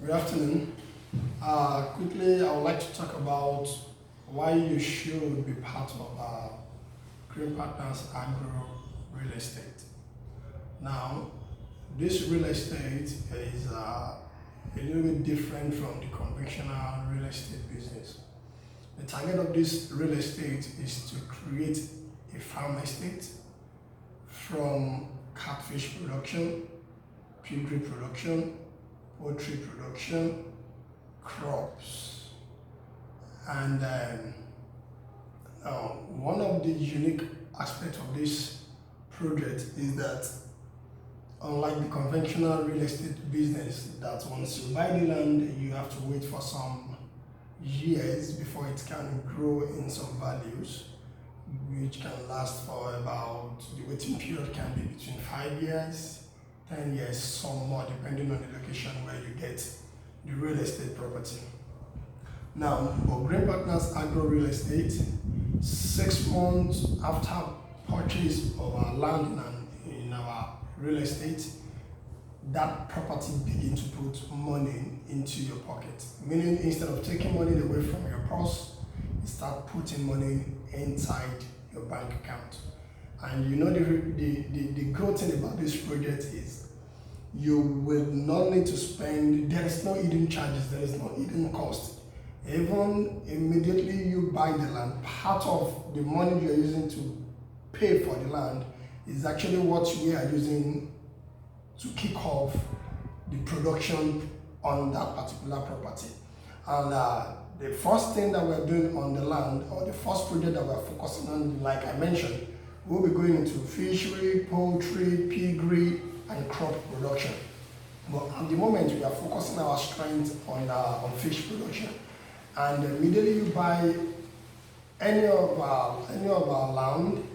Good afternoon. Quickly, I would like to talk about why you should be part of Green Partners Agro Real Estate. Now, this real estate is a little bit different from the conventional real estate business. The target of this real estate is to create a farm estate from catfish production, piggery production, poultry production, crops. And one of the unique aspects of this project is that unlike the conventional real estate business, that once you buy the land, you have to wait for some years before it can grow in some values, which can last for about, the waiting period can be between 5 years, 10 years, some more, depending on the location where you get the real estate property. Now, for Green Partners Agro Real Estate, 6 months after purchase of our land in our real estate, that property begin to put money into your pocket. Meaning, instead of taking money away from your purse, you start putting money inside your bank account. And you know, the good thing about this project is you will not need to spend, there is no hidden charges, there is no hidden cost. Even immediately you buy the land, part of the money you are using to pay for the land is actually what we are using to kick off the production on that particular property. And the first thing that we're doing on the land, or the first project that we're focusing on, like I mentioned, we'll be going into fishery, poultry, piggery, and crop production. But at the moment, we are focusing our strength on fish production. And immediately you buy any of our land,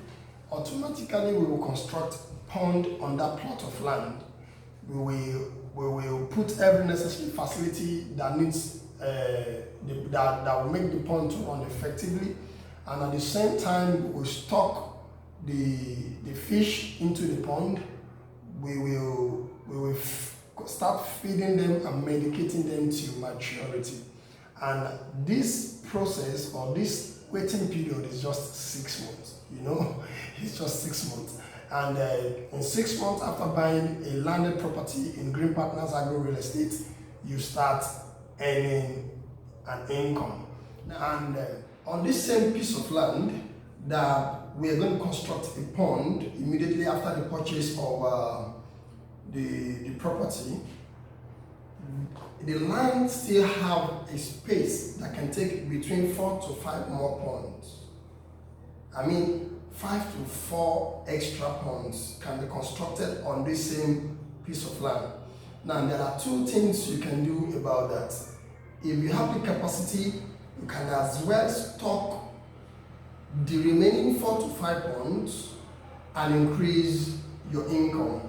automatically we will construct pond on that plot of land. We will put every necessary facility that needs that will make the pond to run effectively, and at the same time we will stock the fish into the pond. We will start feeding them and medicating them to maturity. And this process, or this waiting period, is just 6 months. You know, it's just 6 months. And in 6 months after buying a landed property in Green Partners Agro Real Estate, you start earning an income. And on this same piece of land that we are going to construct a pond immediately after the purchase of the property, the land still have a space that can take between 4 to 5 more ponds. I mean, 5 to 4 extra ponds can be constructed on this same piece of land. Now, there are 2 things you can do about that. If you have the capacity, you can as well stock the remaining 4 to 5 ponds and increase your income.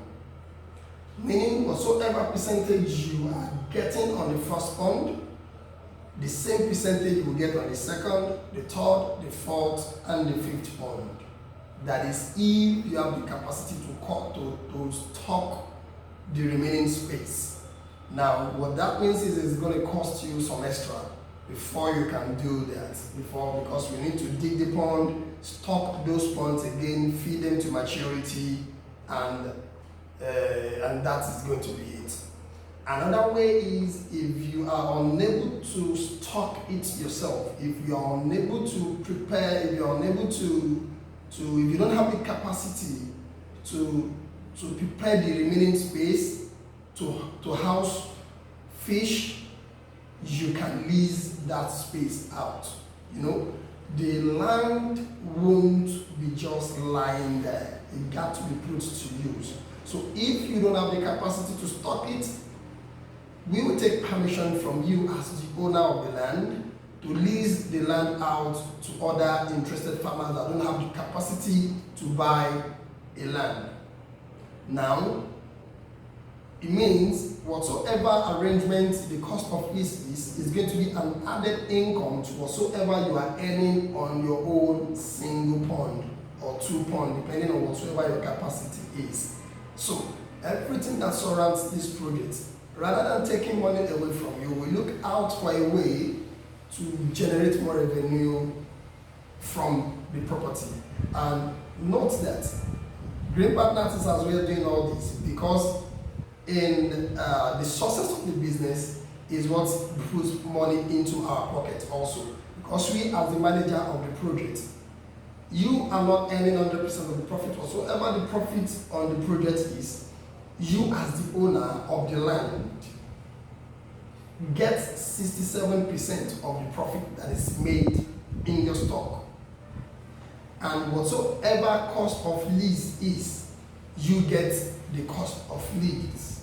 Meaning, whatsoever percentage you are getting on the first pond, the same percentage you will get on the second, the third, the fourth, and the fifth pond. That is, if you have the capacity to stock the remaining space. Now, what that means is it's going to cost you some extra before you can do that. Because we need to dig the pond, stock those ponds again, feed them to maturity, and that is going to be it. Another way is, if you are unable to stock it yourself, if you are unable to prepare, if you are unable to if you don't have the capacity to prepare the remaining space to house fish, you can lease that space out. You know, the land won't be just lying there. It got to be put to use. So if you don't have the capacity to stock it, we will take permission from you as the owner of the land to lease the land out to other interested farmers that don't have the capacity to buy a land. Now, it means whatsoever arrangement the cost of this is going to be an added income to whatsoever you are earning on your own single pond or 2 pond, depending on whatsoever your capacity is. So everything that surrounds this project Rather than taking money away from you, we look out for a way to generate more revenue from the property. And note that Green Partners is as well doing all this because in the success of the business is what puts money into our pocket also. Because we as the manager of the project, you are not earning 100% of the profit. Whatsoever the profit on the project is, you as the owner of the land get 67% of the profit that is made in your stock. And whatsoever cost of lease is, you get the cost of lease.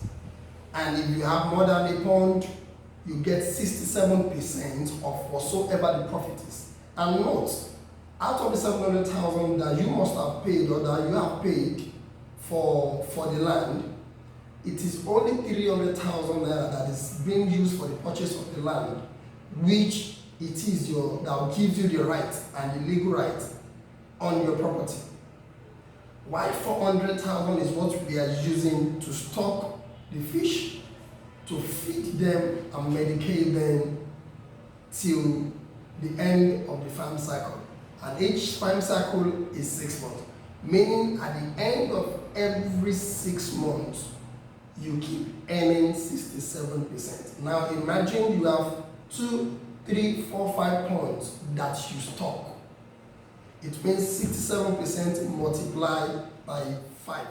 And if you have more than a pond, you get 67% of whatsoever the profit is. And note, out of the 700,000 that you must have paid or that you have paid for the land, it is only 300,000 naira that is being used for the purchase of the land, which it is that gives you the right and the legal right on your property. While 400,000 is what we are using to stock the fish, to feed them and medicate them till the end of the farm cycle. And each farm cycle is 6 months, meaning at the end of every 6 months, you keep earning 67%. Now imagine you have 2, 3, 4, 5 ponds that you stock. It means 67% multiplied by 5.